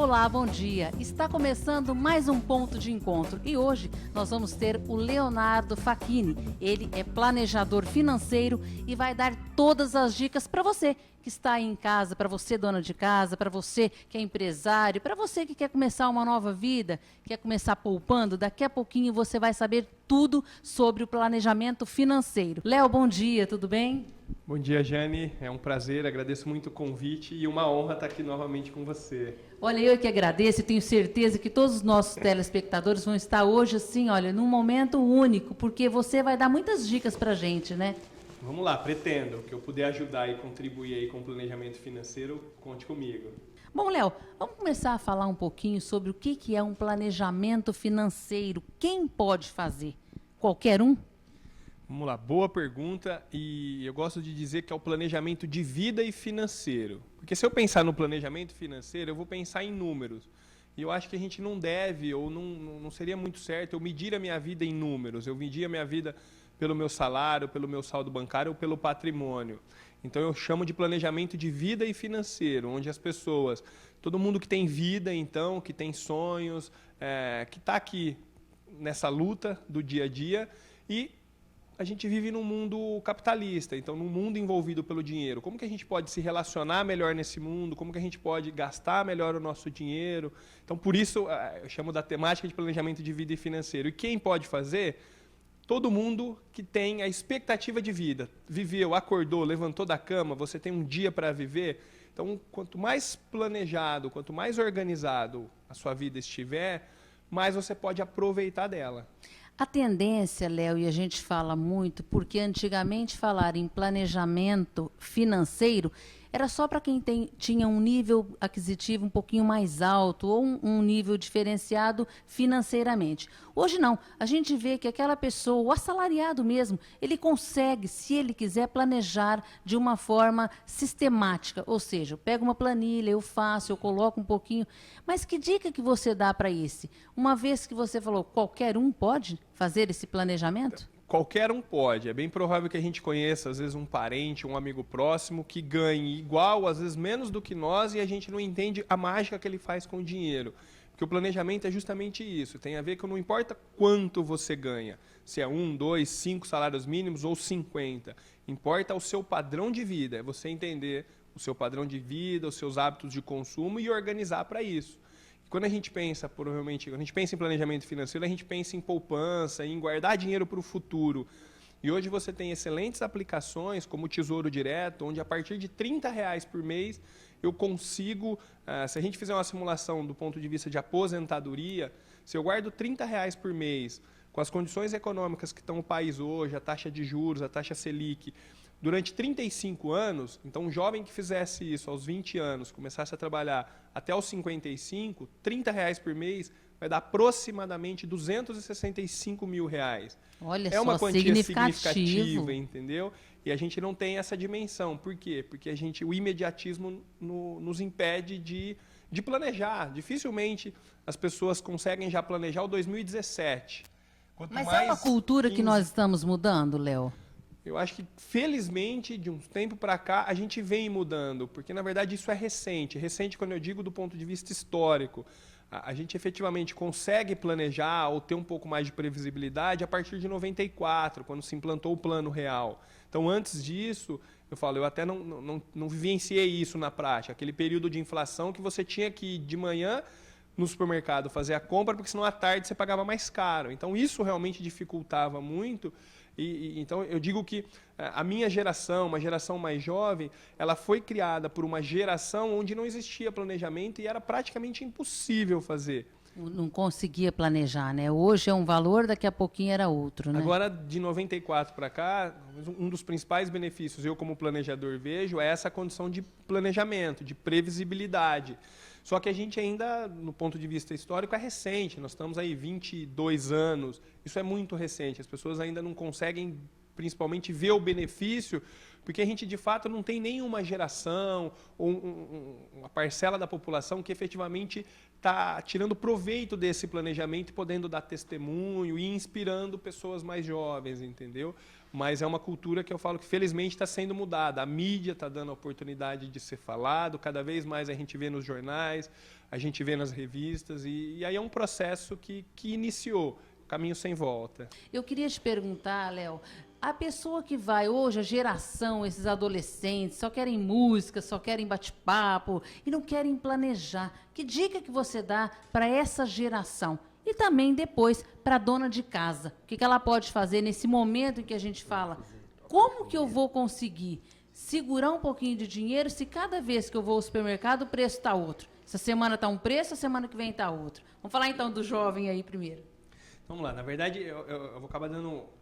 Olá, bom dia. Está começando mais um ponto de encontro e hoje nós vamos ter o Leonardo Facchini. Ele é planejador financeiro e vai dar todas as dicas para você que está aí em casa, para você dona de casa, para você que é empresário, para você que quer começar uma nova vida, quer começar poupando. Daqui a pouquinho você vai saber tudo sobre o planejamento financeiro. Léo, bom dia, tudo bem? Bom dia, Jane. É um prazer, agradeço muito o convite e uma honra estar aqui novamente com você. Olha, eu que agradeço e tenho certeza que todos os nossos telespectadores vão estar hoje, assim, olha, num momento único, porque você vai dar muitas dicas pra gente, né? Vamos lá, pretendo que eu puder ajudar e contribuir aí com o planejamento financeiro, conte comigo. Bom, Léo, vamos começar a falar um pouquinho sobre o que é um planejamento financeiro. Quem pode fazer? Qualquer um? Vamos lá, boa pergunta, e eu gosto de dizer que é o planejamento de vida e financeiro. Porque se eu pensar no planejamento financeiro, eu vou pensar em números. E eu acho que a gente não deve, ou não seria muito certo eu medir a minha vida em números. Eu medir a minha vida pelo meu salário, pelo meu saldo bancário ou pelo patrimônio. Então eu chamo de planejamento de vida e financeiro, onde as pessoas, todo mundo que tem vida, então, que tem sonhos, que está aqui nessa luta do dia a dia, e a gente vive num mundo capitalista, então num mundo envolvido pelo dinheiro. Como que a gente pode se relacionar melhor nesse mundo? Como que a gente pode gastar melhor o nosso dinheiro? Então, por isso, eu chamo da temática de planejamento de vida e financeiro. E quem pode fazer? Todo mundo que tem a expectativa de vida. Viveu, acordou, levantou da cama, você tem um dia para viver. Então, quanto mais planejado, quanto mais organizado a sua vida estiver, mais você pode aproveitar dela. A tendência, Léo, e a gente fala muito, porque antigamente falar em planejamento financeiro era só para quem tinha um nível aquisitivo um pouquinho mais alto ou um nível diferenciado financeiramente. Hoje não, a gente vê que aquela pessoa, o assalariado mesmo, ele consegue, se ele quiser, planejar de uma forma sistemática, ou seja, eu pego uma planilha, eu faço, eu coloco um pouquinho, mas que dica que você dá para esse? Uma vez que você falou, qualquer um pode fazer esse planejamento? Qualquer um pode. É bem provável que a gente conheça, às vezes, um parente, um amigo próximo que ganhe igual, às vezes menos do que nós, e a gente não entende a mágica que ele faz com o dinheiro. Porque o planejamento é justamente isso. Tem a ver com não importa quanto você ganha, se é 1, 2, 5 salários mínimos ou 50. Importa o seu padrão de vida, é você entender o seu padrão de vida, os seus hábitos de consumo e organizar para isso. Quando a gente pensa, provavelmente, quando a gente pensa em planejamento financeiro, a gente pensa em poupança, em guardar dinheiro para o futuro. E hoje você tem excelentes aplicações, como o Tesouro Direto, onde a partir de R$30 por mês eu consigo, se a gente fizer uma simulação do ponto de vista de aposentadoria, se eu guardo R$30 por mês, com as condições econômicas que estão no país hoje, a taxa de juros, a taxa Selic, durante 35 anos, então um jovem que fizesse isso aos 20 anos, começasse a trabalhar até os 55, R$30 por mês vai dar aproximadamente R$265 mil. Olha é uma só, quantia significativa, entendeu? E a gente não tem essa dimensão. Por quê? Porque o imediatismo nos impede de planejar. Dificilmente as pessoas conseguem já planejar o 2017. Mas é uma cultura que nós estamos mudando, Léo? Eu acho que, felizmente, de um tempo para cá, a gente vem mudando, porque, na verdade, isso é recente. Recente, quando eu digo do ponto de vista histórico. A gente efetivamente consegue planejar ou ter um pouco mais de previsibilidade a partir de 94, quando se implantou o Plano Real. Então, antes disso, eu até não vivenciei isso na prática. Aquele período de inflação que você tinha que ir de manhã no supermercado fazer a compra, porque senão à tarde você pagava mais caro. Então, isso realmente dificultava muito. Então, eu digo que a minha geração, uma geração mais jovem, ela foi criada por uma geração onde não existia planejamento e era praticamente impossível fazer. Não conseguia planejar, né? Hoje é um valor, daqui a pouquinho era outro, né? Agora, de 94 para cá, um dos principais benefícios, eu como planejador vejo, é essa condição de planejamento, de previsibilidade. Só que a gente ainda, no ponto de vista histórico, é recente. Nós estamos aí 22 anos. Isso é muito recente. As pessoas ainda não conseguem, principalmente, ver o benefício, porque a gente, de fato, não tem nenhuma geração ou uma parcela da população que efetivamente está tirando proveito desse planejamento e podendo dar testemunho e inspirando pessoas mais jovens, entendeu? mas é uma cultura que eu falo que felizmente está sendo mudada. A mídia está dando a oportunidade de ser falado, cada vez mais a gente vê nos jornais, a gente vê nas revistas, e aí é um processo que iniciou, caminho sem volta. Eu queria te perguntar, Léo, a pessoa que vai hoje, a geração, esses adolescentes, só querem música, só querem bate-papo e não querem planejar. Que dica que você dá para essa geração? E também depois para a dona de casa. O que ela pode fazer nesse momento em que a gente fala, como que eu vou conseguir segurar um pouquinho de dinheiro se cada vez que eu vou ao supermercado o preço está outro? Essa semana está um preço, a semana que vem está outro. Vamos falar então do jovem aí primeiro. Vamos lá, na verdade eu vou acabar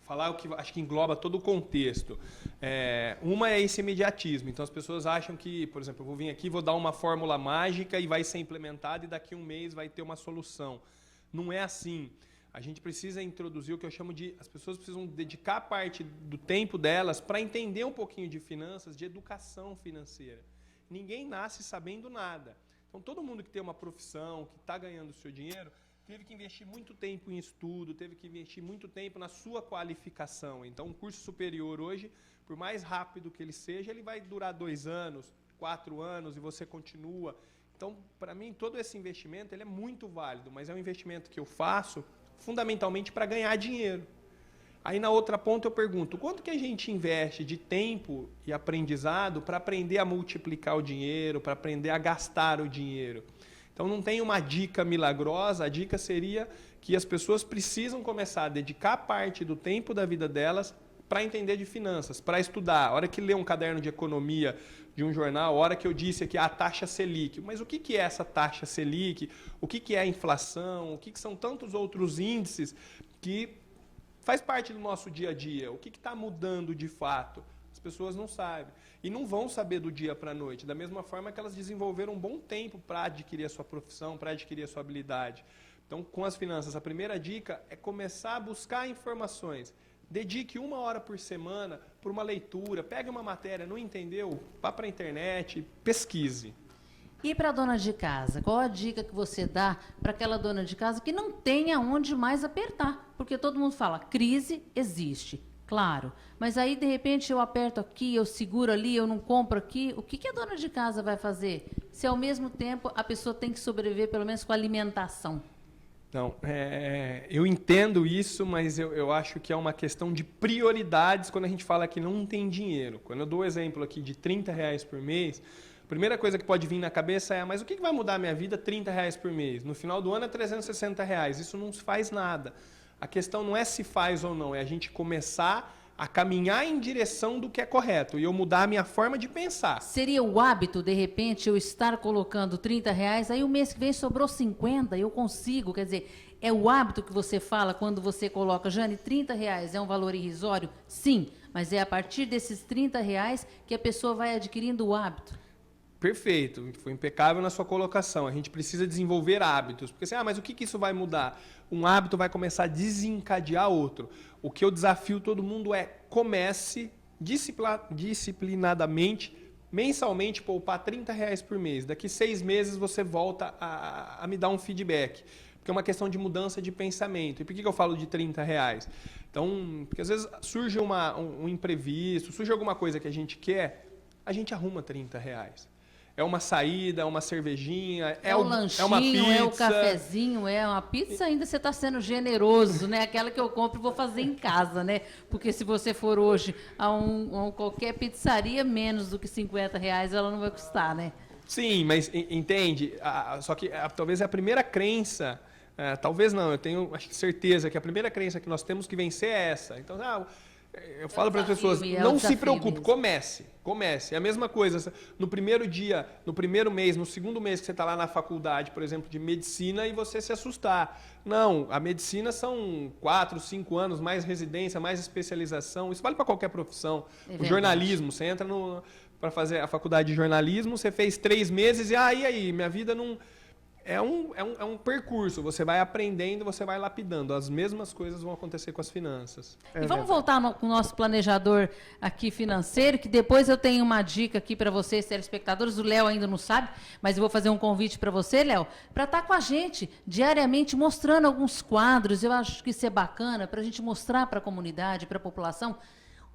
falar o que acho que engloba todo o contexto. Uma é esse imediatismo. Então as pessoas acham que, por exemplo, eu vou vir aqui, vou dar uma fórmula mágica e vai ser implementada e daqui a um mês vai ter uma solução. Não é assim. A gente precisa introduzir o que eu chamo de... As pessoas precisam dedicar parte do tempo delas para entender um pouquinho de finanças, de educação financeira. Ninguém nasce sabendo nada. Então todo mundo que tem uma profissão, que está ganhando o seu dinheiro, teve que investir muito tempo em estudo, teve que investir muito tempo na sua qualificação. Então, um curso superior hoje, por mais rápido que ele seja, ele vai durar 2 anos, 4 anos e você continua. Então, para mim, todo esse investimento ele é muito válido, mas é um investimento que eu faço fundamentalmente para ganhar dinheiro. Aí, na outra ponta, eu pergunto, quanto que a gente investe de tempo e aprendizado para aprender a multiplicar o dinheiro, para aprender a gastar o dinheiro? Então, não tem uma dica milagrosa, a dica seria que as pessoas precisam começar a dedicar parte do tempo da vida delas para entender de finanças, para estudar. A hora que lê um caderno de economia de um jornal, a hora que eu disse aqui a taxa Selic. Mas o que é essa taxa Selic? O que é a inflação? O que são tantos outros índices que faz parte do nosso dia a dia? O que está mudando de fato? As pessoas não sabem. E não vão saber do dia para a noite, da mesma forma que elas desenvolveram um bom tempo para adquirir a sua profissão, para adquirir a sua habilidade. Então, com as finanças, a primeira dica é começar a buscar informações. Dedique 1 hora por semana para uma leitura, pegue uma matéria, não entendeu? Vá para a internet, pesquise. E para a dona de casa, qual a dica que você dá para aquela dona de casa que não tem aonde mais apertar? Porque todo mundo fala, crise existe. Claro, mas aí de repente eu aperto aqui, eu seguro ali, eu não compro aqui. O que a dona de casa vai fazer? Se ao mesmo tempo a pessoa tem que sobreviver pelo menos com a alimentação. Então, eu entendo isso, mas eu acho que é uma questão de prioridades quando a gente fala que não tem dinheiro. Quando eu dou o exemplo aqui de R$30 por mês, a primeira coisa que pode vir na cabeça é, mas o que vai mudar a minha vida R$30 por mês? No final do ano é R$360, isso não faz nada. A questão não é se faz ou não, é a gente começar a caminhar em direção do que é correto e eu mudar a minha forma de pensar. Seria o hábito, de repente, eu estar colocando R$30, aí o mês que vem sobrou 50, eu consigo, quer dizer, é o hábito que você fala quando você coloca, Jane, R$30 é um valor irrisório? Sim, mas é a partir desses R$30 que a pessoa vai adquirindo o hábito. Perfeito, foi impecável na sua colocação. A gente precisa desenvolver hábitos. Porque assim, mas o que isso vai mudar? Um hábito vai começar a desencadear outro. O que eu desafio todo mundo é comece disciplinadamente, mensalmente, poupar R$30 por mês. Daqui 6 meses você volta a me dar um feedback. Porque é uma questão de mudança de pensamento. E por que eu falo de R$30? Então, porque às vezes surge um imprevisto, surge alguma coisa que a gente quer, a gente arruma R$30. É uma saída, é uma cervejinha, é um lanchinho, é uma pizza. É o cafezinho, é uma pizza, ainda você está sendo generoso, né? Aquela que eu compro e vou fazer em casa, né? Porque se você for hoje a qualquer pizzaria, menos do que R$50 ela não vai custar, né? Sim, mas entende? Só que talvez a primeira crença, talvez não, eu tenho acho que certeza que a primeira crença que nós temos que vencer é essa. Então, eu falo para as pessoas, não se preocupe, comece. É a mesma coisa, no primeiro dia, no primeiro mês, no segundo mês que você está lá na faculdade, por exemplo, de medicina, e você se assustar. Não, a medicina são 4, 5 anos, mais residência, mais especialização, isso vale para qualquer profissão. O jornalismo, você entra para fazer a faculdade de jornalismo, você fez 3 meses e aí, minha vida não... É um percurso, você vai aprendendo, você vai lapidando. As mesmas coisas vão acontecer com as finanças. E vamos voltar com o nosso planejador aqui financeiro, que depois eu tenho uma dica aqui para vocês, telespectadores. O Léo ainda não sabe, mas eu vou fazer um convite para você, Léo, para estar com a gente diariamente, mostrando alguns quadros. Eu acho que isso é bacana, para a gente mostrar para a comunidade, para a população,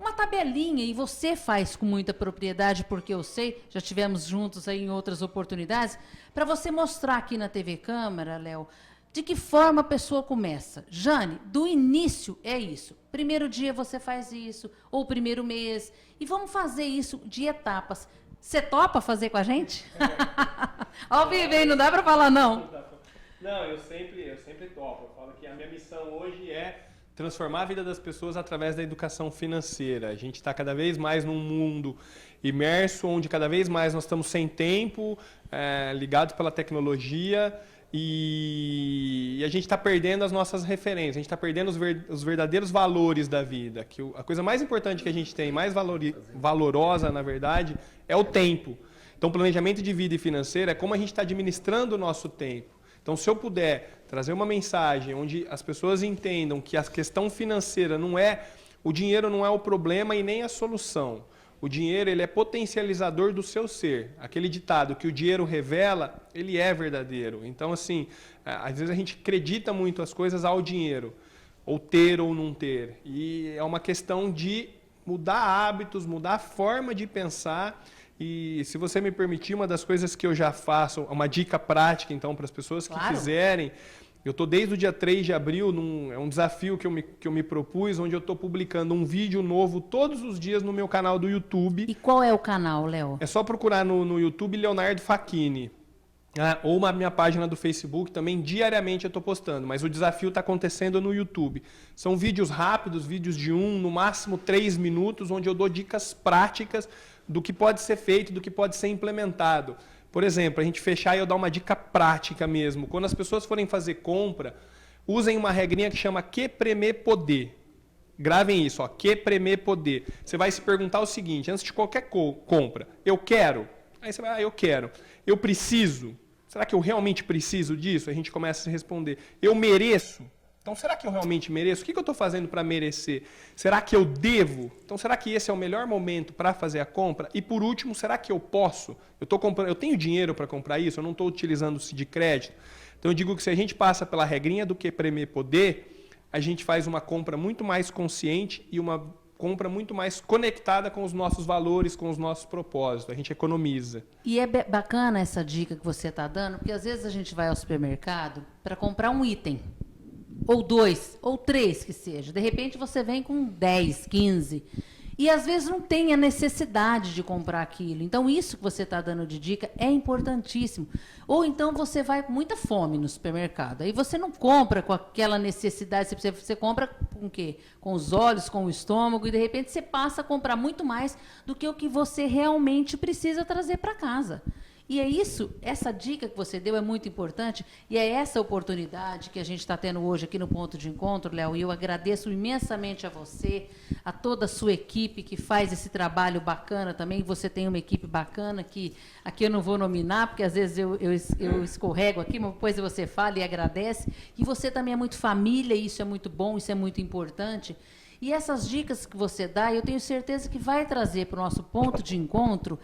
uma tabelinha, e você faz com muita propriedade, porque eu sei, já tivemos juntos aí em outras oportunidades, para você mostrar aqui na TV Câmara, Léo, de que forma a pessoa começa. Jane, do início é isso. Primeiro dia você faz isso, ou primeiro mês, e vamos fazer isso de etapas. Você topa fazer com a gente? Ao vivo, hein? Não dá para falar não. Não, eu sempre topo. Eu falo que a minha missão hoje é transformar a vida das pessoas através da educação financeira. A gente está cada vez mais num mundo imerso, onde cada vez mais nós estamos sem tempo, ligados pela tecnologia, e a gente está perdendo as nossas referências, a gente está perdendo os verdadeiros valores da vida. Que a coisa mais importante que a gente tem, mais valorosa, na verdade, é o tempo. Então, planejamento de vida e financeira é como a gente está administrando o nosso tempo. Então, se eu puder trazer uma mensagem onde as pessoas entendam que a questão financeira o dinheiro não é o problema e nem a solução. O dinheiro, ele é potencializador do seu ser. Aquele ditado que o dinheiro revela, ele é verdadeiro. Então, assim, às vezes a gente acredita muito as coisas ao dinheiro, ou ter ou não ter. E é uma questão de mudar hábitos, mudar a forma de pensar. E, se você me permitir, uma das coisas que eu já faço, uma dica prática, então, para as pessoas que quiserem. Eu estou desde o dia 3 de abril, é um desafio que eu me propus, onde eu estou publicando um vídeo novo todos os dias no meu canal do YouTube. E qual é o canal, Léo? É só procurar no YouTube Leonardo Facchini. Ou na minha página do Facebook, também diariamente eu estou postando, mas o desafio está acontecendo no YouTube. São vídeos rápidos, vídeos de no máximo 3 minutos, onde eu dou dicas práticas do que pode ser feito, do que pode ser implementado. Por exemplo, a gente fechar e eu dar uma dica prática mesmo. Quando as pessoas forem fazer compra, usem uma regrinha que chama que premer poder. Gravem isso, que premer poder. Você vai se perguntar o seguinte, antes de qualquer compra, eu quero? Aí você vai, eu quero. Eu preciso? Será que eu realmente preciso disso? A gente começa a se responder. Eu mereço? Então, será que eu realmente mereço? O que eu estou fazendo para merecer? Será que eu devo? Então, será que esse é o melhor momento para fazer a compra? E, por último, será que eu posso? Eu tenho dinheiro para comprar isso? Eu não estou utilizando-se de crédito? Então, eu digo que se a gente passa pela regrinha do que premer poder, a gente faz uma compra muito mais consciente e uma compra muito mais conectada com os nossos valores, com os nossos propósitos. A gente economiza. E é bacana essa dica que você está dando, porque às vezes a gente vai ao supermercado para comprar um item. Ou 2, ou 3 que seja. De repente você vem com 10, 15. E às vezes não tem a necessidade de comprar aquilo. Então isso que você está dando de dica é importantíssimo. Ou então você vai com muita fome no supermercado. Aí você não compra com aquela necessidade. Você compra com o quê? Com os olhos, com o estômago. E de repente você passa a comprar muito mais do que o que você realmente precisa trazer para casa. E é isso, essa dica que você deu é muito importante, e é essa oportunidade que a gente está tendo hoje aqui no Ponto de Encontro, Léo, e eu agradeço imensamente a você, a toda a sua equipe que faz esse trabalho bacana também. Você tem uma equipe bacana que aqui eu não vou nominar, porque às vezes eu escorrego aqui, mas depois você fala e agradece. E você também é muito família, e isso é muito bom, isso é muito importante. E essas dicas que você dá, eu tenho certeza que vai trazer para o nosso Ponto de Encontro.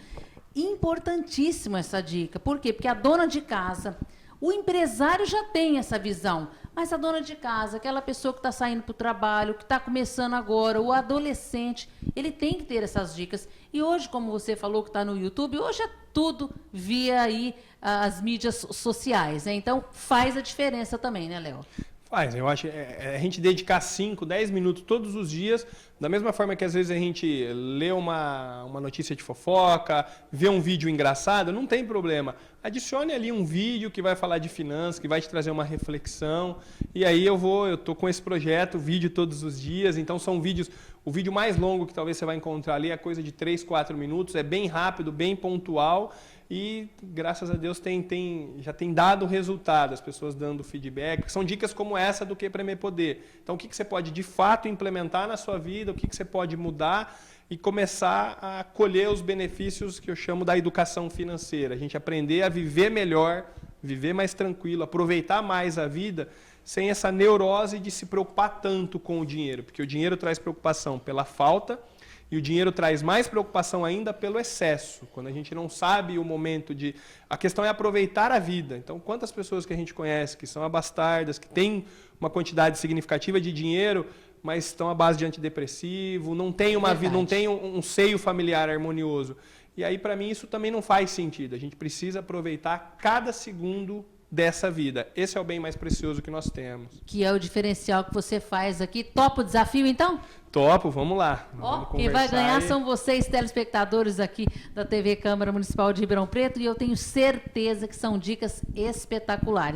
Importantíssima essa dica. Por quê? Porque a dona de casa, o empresário já tem essa visão, mas a dona de casa, aquela pessoa que está saindo para o trabalho, que está começando agora, o adolescente, ele tem que ter essas dicas. E hoje, como você falou que está no YouTube, hoje é tudo via aí as mídias sociais, né? Então faz a diferença também, né, Léo? Faz, eu acho a gente dedicar 5, 10 minutos todos os dias, da mesma forma que às vezes a gente lê uma notícia de fofoca, vê um vídeo engraçado, não tem problema. Adicione ali um vídeo que vai falar de finanças, que vai te trazer uma reflexão, e aí eu tô com esse projeto, vídeo todos os dias, então são vídeos, o vídeo mais longo que talvez você vai encontrar ali é coisa de 3, 4 minutos, é bem rápido, bem pontual, e graças a Deus já tem dado resultado, as pessoas dando feedback. São dicas como essa do que premer poder. Então, o que você pode de fato implementar na sua vida, o que você pode mudar e começar a colher os benefícios que eu chamo da educação financeira. A gente aprender a viver melhor, viver mais tranquilo, aproveitar mais a vida sem essa neurose de se preocupar tanto com o dinheiro, porque o dinheiro traz preocupação pela falta. E o dinheiro traz mais preocupação ainda pelo excesso, quando a gente não sabe o momento de... A questão é aproveitar a vida. Então, quantas pessoas que a gente conhece que são abastardas, que têm uma quantidade significativa de dinheiro, mas estão à base de antidepressivo, não tem uma vida, não tem um seio familiar harmonioso. E aí, para mim, isso também não faz sentido. A gente precisa aproveitar cada segundo dessa vida. Esse é o bem mais precioso que nós temos. Que é o diferencial que você faz aqui. Topa o desafio, então? Topo, vamos lá. Ó, quem vai ganhar são vocês, telespectadores aqui da TV Câmara Municipal de Ribeirão Preto, e eu tenho certeza que são dicas espetaculares.